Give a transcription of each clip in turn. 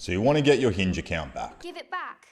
So you want to get your Hinge account back. Give it back.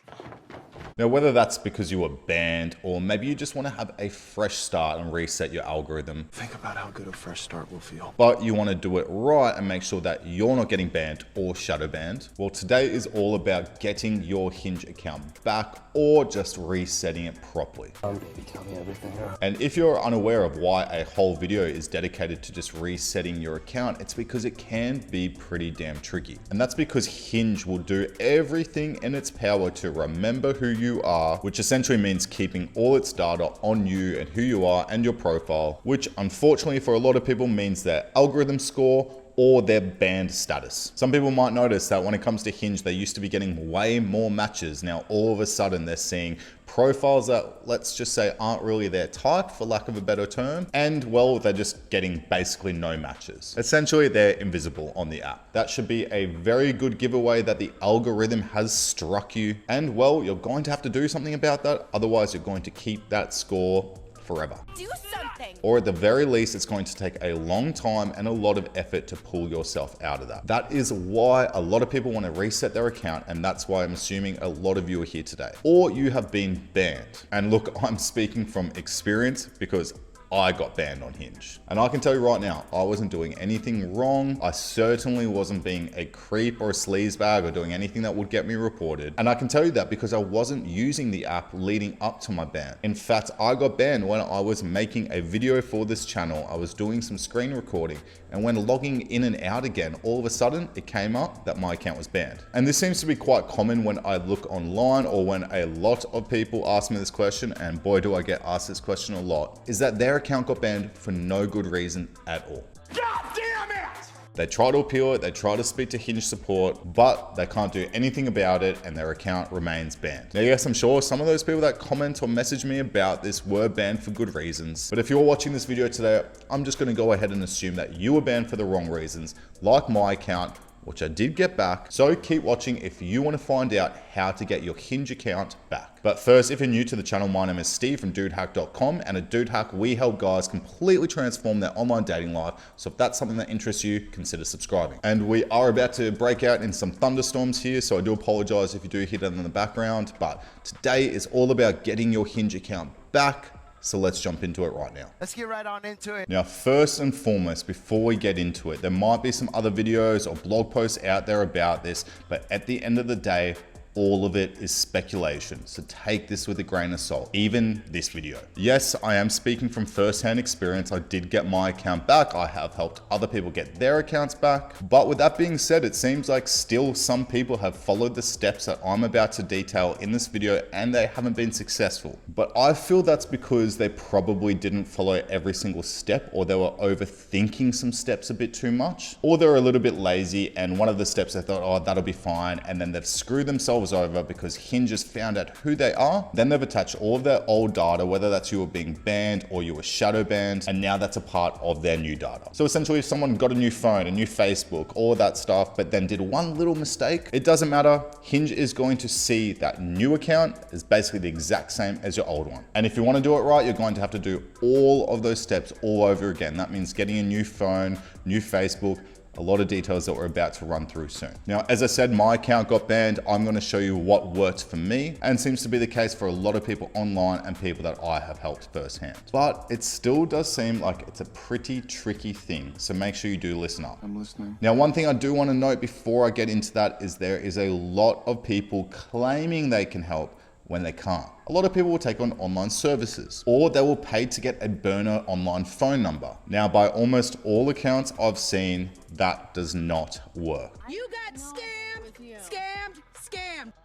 Now, whether that's because you were banned or maybe you just want to have a fresh start and reset your algorithm. Think about how good a fresh start will feel. But you want to do it right and make sure that you're not getting banned or shadow banned. Well, today is all about getting your Hinge account back or just resetting it properly. Baby, tell me everything. And if you're unaware of why a whole video is dedicated to just resetting your account, it's because it can be pretty damn tricky. And that's because Hinge will do everything in its power to remember who you are, which essentially means keeping all its data on you and who you are and your profile, which unfortunately for a lot of people means their algorithm score or their banned status. Some people might notice that when it comes to Hinge, they used to be getting way more matches. Now, all of a sudden they're seeing profiles that, let's just say, aren't really their type, for lack of a better term. And well, they're just getting basically no matches. Essentially, they're invisible on the app. That should be a very good giveaway that the algorithm has struck you. And well, you're going to have to do something about that. Otherwise, you're going to keep that score forever. Do something. Or at the very least, it's going to take a long time and a lot of effort to pull yourself out of that. That is why a lot of people want to reset their account, and that's why I'm assuming a lot of you are here today. Or you have been banned. And look, I'm speaking from experience because I got banned on Hinge. And I can tell you right now, I wasn't doing anything wrong. I certainly wasn't being a creep or a sleazebag or doing anything that would get me reported. And I can tell you that because I wasn't using the app leading up to my ban. In fact, I got banned when I was making a video for this channel. I was doing some screen recording, and when logging in and out again, all of a sudden it came up that my account was banned. And this seems to be quite common when I look online or when a lot of people ask me this question, and boy, do I get asked this question a lot, is that their account got banned for no good reason at all. God damn it! They try to appeal it, they try to speak to Hinge support, but they can't do anything about it and their account remains banned. Now, yes, I'm sure some of those people that comment or message me about this were banned for good reasons. But if you're watching this video today, I'm just gonna go ahead and assume that you were banned for the wrong reasons, like my account, which I did get back. So keep watching if you want to find out how to get your Hinge account back. But first, if you're new to the channel, my name is Steve from dudehack.com, and at Dude Hack, we help guys completely transform their online dating life. So if that's something that interests you, consider subscribing. And we are about to break out in some thunderstorms here, so I do apologize if you do hear that in the background, but today is all about getting your Hinge account back. So let's jump into it right now. Let's get right on into it. Now, first and foremost, before we get into it, there might be some other videos or blog posts out there about this, but at the end of the day, all of it is speculation. So take this with a grain of salt, even this video. Yes, I am speaking from firsthand experience. I did get my account back. I have helped other people get their accounts back. But with that being said, it seems like still some people have followed the steps that I'm about to detail in this video and they haven't been successful. But I feel that's because they probably didn't follow every single step, or they were overthinking some steps a bit too much, or they're a little bit lazy and one of the steps they thought, oh, that'll be fine. And then they've screwed themselves over because Hinge has found out who they are. Then they've attached all of their old data, whether that's you were being banned or you were shadow banned, and now that's a part of their new data. So essentially, if someone got a new phone, a new Facebook, all of that stuff, but then did one little mistake, it doesn't matter. Hinge is going to see that new account is basically the exact same as your old one. And if you want to do it right, you're going to have to do all of those steps all over again. That means getting a new phone, new Facebook, a lot of details that we're about to run through soon. Now, as I said, my account got banned. I'm gonna show you what worked for me, and seems to be the case for a lot of people online and people that I have helped firsthand. But it still does seem like it's a pretty tricky thing, so make sure you do listen up. I'm listening. Now, one thing I do wanna note before I get into that is there is a lot of people claiming they can help when they can't. A lot of people will take on online services, or they will pay to get a burner online phone number. Now, by almost all accounts I've seen, that does not work. You got scammed.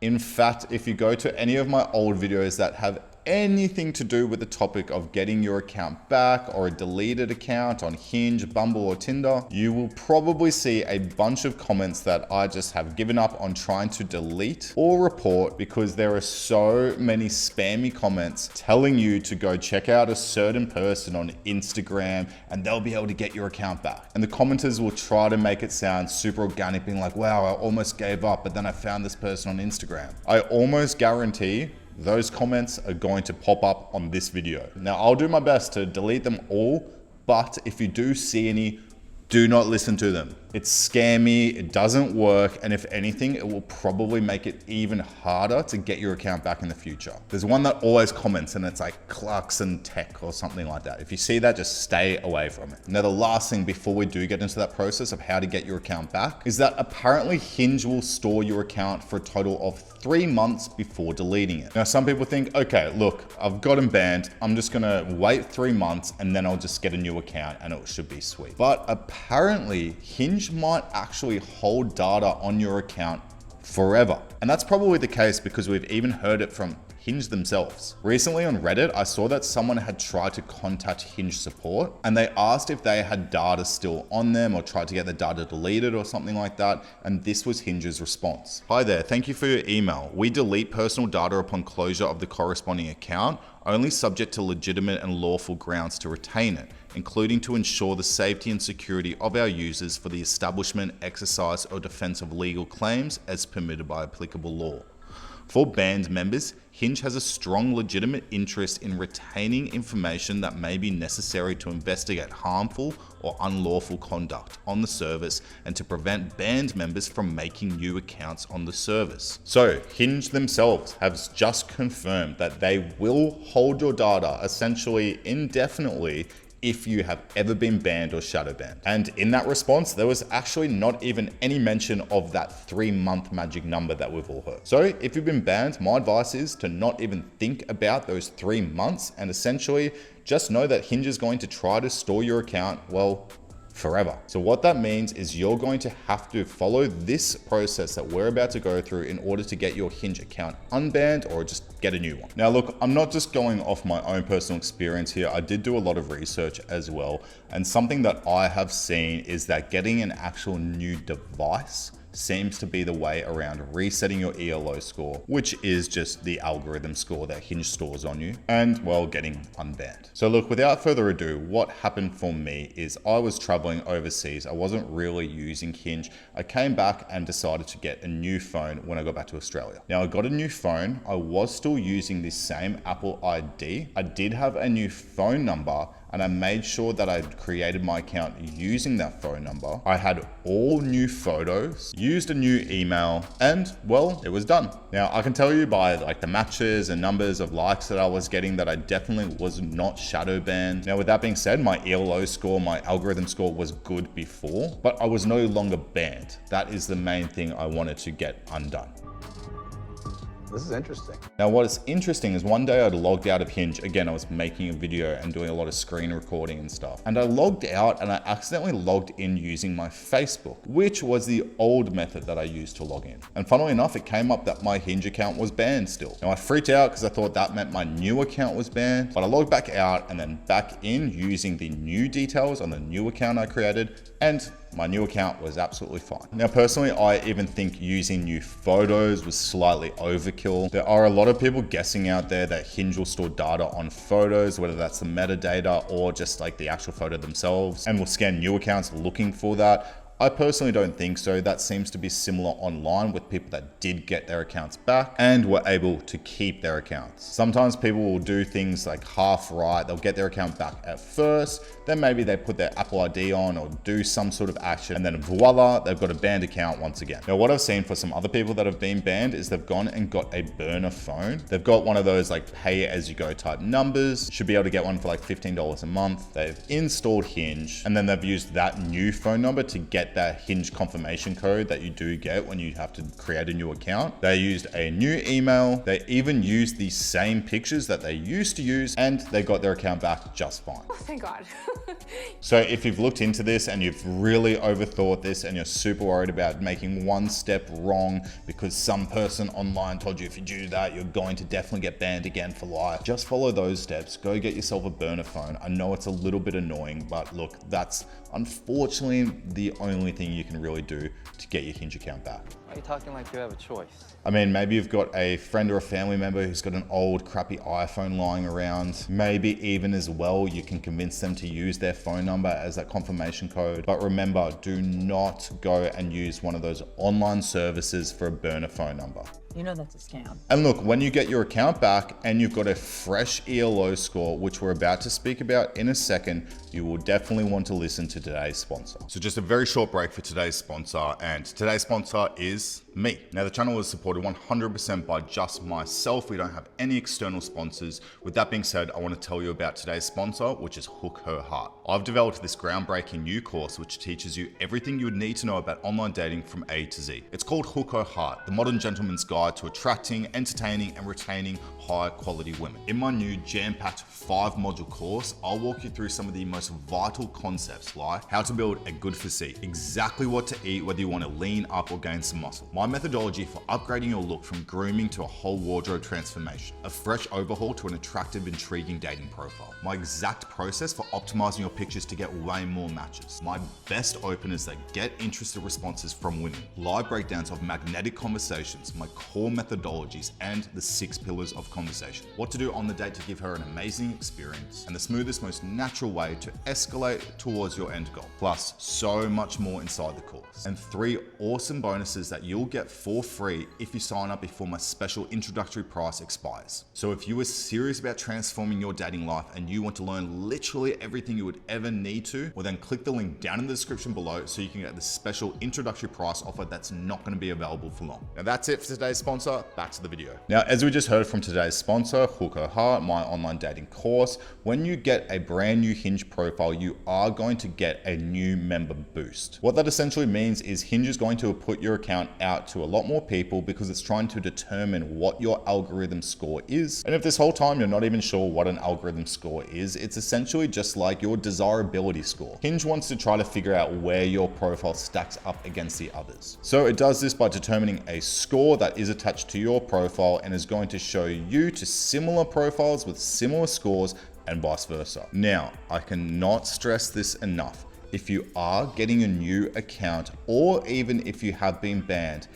In fact, if you go to any of my old videos that have anything to do with the topic of getting your account back or a deleted account on Hinge, Bumble, or Tinder, you will probably see a bunch of comments that I just have given up on trying to delete or report because there are so many spammy comments telling you to go check out a certain person on Instagram and they'll be able to get your account back. And the commenters will try to make it sound super organic, being like, wow, I almost gave up, but then I found this person on Instagram. I almost guarantee those comments are going to pop up on this video. Now, I'll do my best to delete them all, but if you do see any, do not listen to them. It's scammy, it doesn't work, and if anything, it will probably make it even harder to get your account back in the future. There's one that always comments and it's like Clarkson Tech or something like that. If you see that, just stay away from it. Now, the last thing before we do get into that process of how to get your account back is that apparently Hinge will store your account for a total of 3 months before deleting it. Now, some people think, okay, look, I've gotten banned. I'm just gonna wait 3 months and then I'll just get a new account and it should be sweet. But apparently Hinge might actually hold data on your account forever. And that's probably the case because we've even heard it from Hinge themselves. Recently on Reddit, I saw that someone had tried to contact Hinge support and they asked if they had data still on them or tried to get the data deleted or something like that. And this was Hinge's response. Hi there, thank you for your email. We delete personal data upon closure of the corresponding account, only subject to legitimate and lawful grounds to retain it, including to ensure the safety and security of our users for the establishment, exercise, or defense of legal claims as permitted by applicable law. For banned members, Hinge has a strong legitimate interest in retaining information that may be necessary to investigate harmful or unlawful conduct on the service and to prevent banned members from making new accounts on the service. So Hinge themselves have just confirmed that they will hold your data essentially indefinitely if you have ever been banned or shadow banned. And in that response, there was actually not even any mention of that 3-month magic number that we've all heard. So if you've been banned, my advice is to not even think about those 3 months and essentially just know that Hinge is going to try to store your account, well, forever. So what that means is you're going to have to follow this process that we're about to go through in order to get your Hinge account unbanned or just get a new one. Now look, I'm not just going off my own personal experience here. I did do a lot of research as well. And something that I have seen is that getting an actual new device seems to be the way around resetting your ELO score, which is just the algorithm score that Hinge stores on you, and well, getting unbanned. So look, without further ado, what happened for me is I was traveling overseas. I wasn't really using Hinge. I came back and decided to get a new phone when I got back to Australia. Now I got a new phone. I was still using the same Apple ID. I did have a new phone number and I made sure that I created my account using that phone number. I had all new photos, used a new email, and well, it was done. Now I can tell you by like the matches and numbers of likes that I was getting that I definitely was not shadow banned. Now with that being said, my ELO score, my algorithm score was good before, but I was no longer banned. That is the main thing I wanted to get undone. This is interesting. Now, what is interesting is one day I'd logged out of Hinge. Again, I was making a video and doing a lot of screen recording and stuff. And I logged out and I accidentally logged in using my Facebook, which was the old method that I used to log in. And funnily enough, it came up that my Hinge account was banned still. Now I freaked out because I thought that meant my new account was banned, but I logged back out and then back in using the new details on the new account I created, and my new account was absolutely fine. Now, personally, I even think using new photos was slightly overkill. There are a lot of people guessing out there that Hinge will store data on photos, whether that's the metadata or just like the actual photo themselves, and will scan new accounts looking for that. I personally don't think so. That seems to be similar online with people that did get their accounts back and were able to keep their accounts. Sometimes people will do things like half right. They'll get their account back at first, then maybe they put their Apple ID on or do some sort of action, and then voila, they've got a banned account once again. Now, what I've seen for some other people that have been banned is they've gone and got a burner phone. They've got one of those like pay as you go type numbers. Should be able to get one for like $15 a month. They've installed Hinge and then they've used that new phone number to get that Hinge confirmation code that you do get when you have to create a new account. They used a new email. They even used the same pictures that they used to use, and they got their account back just fine. Oh, thank God. So if you've looked into this and you've really overthought this and you're super worried about making one step wrong because some person online told you if you do that, you're going to definitely get banned again for life, just follow those steps. Go get yourself a burner phone. I know it's a little bit annoying, but look, that's unfortunately the only thing you can really do to get your Hinge account back. Why are you talking like you have a choice? I mean, maybe you've got a friend or a family member who's got an old crappy iPhone lying around. Maybe even as well, you can convince them to use their phone number as that confirmation code. But remember, do not go and use one of those online services for a burner phone number. You know that's a scam. And look, when you get your account back and you've got a fresh ELO score, which we're about to speak about in a second, you will definitely want to listen to today's sponsor. So just a very short break for today's sponsor, and today's sponsor is me. Now the channel is supported 100% by just myself. We don't have any external sponsors. With that being said, I want to tell you about today's sponsor, which is Hook Her Heart. I've developed this groundbreaking new course which teaches you everything you would need to know about online dating from A to Z. It's called Hook Her Heart, the modern gentleman's guide to attracting, entertaining, and retaining high quality women. In my new jam-packed 5-module course, I'll walk you through some of the most vital concepts like how to build a good physique, exactly what to eat, whether you want to lean up or gain some muscle, my methodology for upgrading your look from grooming to a whole wardrobe transformation, a fresh overhaul to an attractive, intriguing dating profile, my exact process for optimizing your pictures to get way more matches, my best openers that get interested responses from women, live breakdowns of magnetic conversations, my core methodologies, and the 6 pillars of conversation, what to do on the date to give her an amazing experience, and the smoothest, most natural way to escalate towards your end goal. Plus, so much more inside the course. And 3 awesome bonuses that you'll get for free if you sign up before my special introductory price expires. So if you are serious about transforming your dating life and you want to learn literally everything you would ever need to, well then click the link down in the description below so you can get the special introductory price offer that's not going to be available for long. Now that's it for today's sponsor. Back to the video. Now, as we just heard from today's sponsor, Hook Her Heart, my online dating course, when you get a brand new Hinge profile, you are going to get a new member boost. What that essentially means is Hinge is going to put your account out to a lot more people because it's trying to determine what your algorithm score is. And if this whole time you're not even sure what an algorithm score is, it's essentially just like your desirability score. Hinge wants to try to figure out where your profile stacks up against the others. So it does this by determining a score that is attached to your profile and is going to show you to similar profiles with similar scores and vice versa. Now, I cannot stress this enough. If you are getting a new account, or even if you have been banned,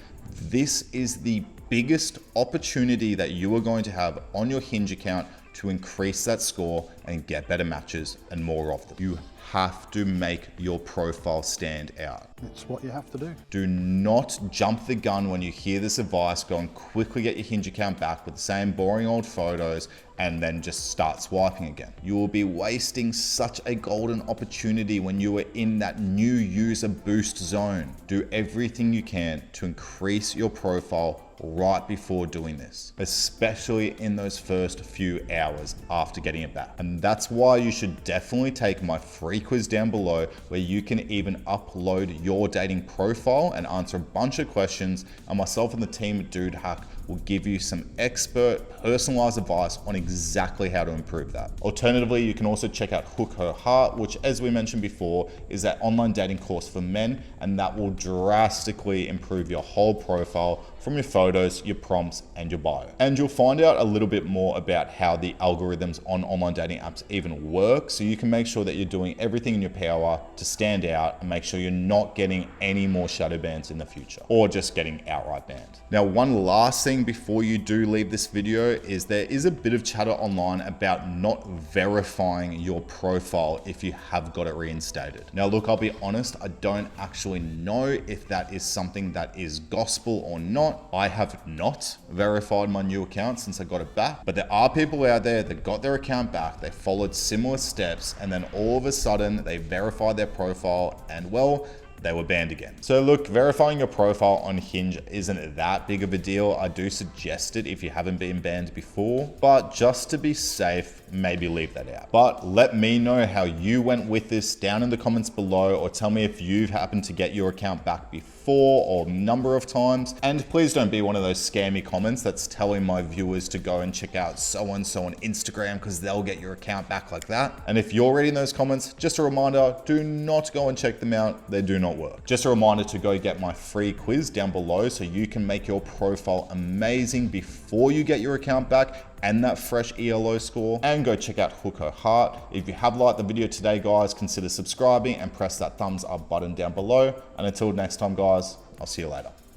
this is the biggest opportunity that you are going to have on your Hinge account to increase that score and get better matches and more of them. You have to make your profile stand out. It's what you have to do. Do not jump the gun when you hear this advice. Go and quickly get your Hinge account back with the same boring old photos and then just start swiping again. You will be wasting such a golden opportunity when you are in that new user boost zone. Do everything you can to increase your profile right before doing this, especially in those first few hours after getting it back. And that's why you should definitely take my free quiz down below, where you can even upload your dating profile and answer a bunch of questions, and myself and the team at Dude Hack will give you some expert personalized advice on exactly how to improve that. Alternatively, you can also check out Hook Her Heart, which, as we mentioned before, is that online dating course for men, and that will drastically improve your whole profile from your photos, your prompts, and your bio. And you'll find out a little bit more about how the algorithms on online dating apps even work, so you can make sure that you're doing everything in your power to stand out and make sure you're not getting any more shadow bans in the future, or just getting outright banned. Now, one last thing before you do leave this video is there is a bit of chatter online about not verifying your profile if you have got it reinstated. Now, look, I'll be honest, I don't actually know if that is something that is gospel or not. I have not verified my new account since I got it back, but there are people out there that got their account back, they followed similar steps, and then all of a sudden they verified their profile and, well, they were banned again. So look, verifying your profile on Hinge isn't that big of a deal. I do suggest it if you haven't been banned before, but just to be safe, maybe leave that out. But let me know how you went with this down in the comments below, or tell me if you've happened to get your account back before or number of times. And please don't be one of those scammy comments that's telling my viewers to go and check out so-and-so on Instagram because they'll get your account back like that. And if you're reading those comments, just a reminder, do not go and check them out. They do not work. Just a reminder to go get my free quiz down below so you can make your profile amazing before you get your account back and that fresh ELO score, and go check out Hook Her Heart. If you have liked the video today, guys, consider subscribing and press that thumbs up button down below. And until next time, guys, I'll see you later.